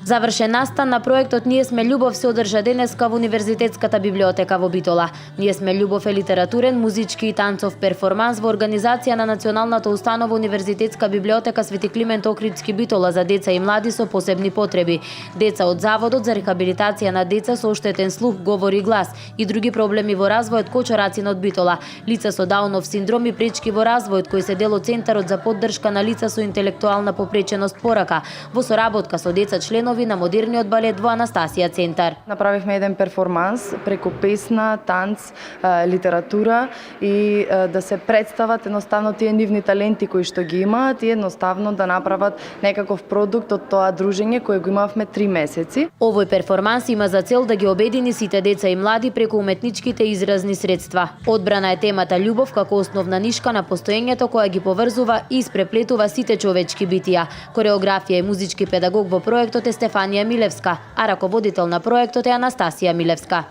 Завршен настан на проектот Ние сме љубов се одржа денеска во Универзитетската библиотека во Битола. Ние сме љубов е литературен, музички и танцов перформанс во организација на Националната установа Универзитетска библиотека Свети Климент Охридски Битола за деца и млади со посебни потреби. Деца од Заводот за рехабилитација на деца со оштетен слух, говор и глас и други проблеми во развојот Кочорацин од Битола, лица со Даунов синдром и пречки во развојот кои се дел од Центарот за поддршка на лица со интелектуална попреченост Порака, во соработка со деца членови на модерниот балет во Анастасија центар. Направивме еден перформанс преку песна, танц, литература и да се представат едноставно тие нивни таленти кои што ги имаат и едноставно да направат некаков продукт од тоа дружење кое го имавме 3 месеци. Овој перформанс има за цел да ги обедини сите деца и млади преку уметничките изразни средства. Одбрана е темата љубов како основна нишка на постоењето која ги поврзува и испреплетува сите човечки битија. Кореографија и музички педагог во проектот е Стефанија Милевска, а раководител на проектот е Анастасија Милевска.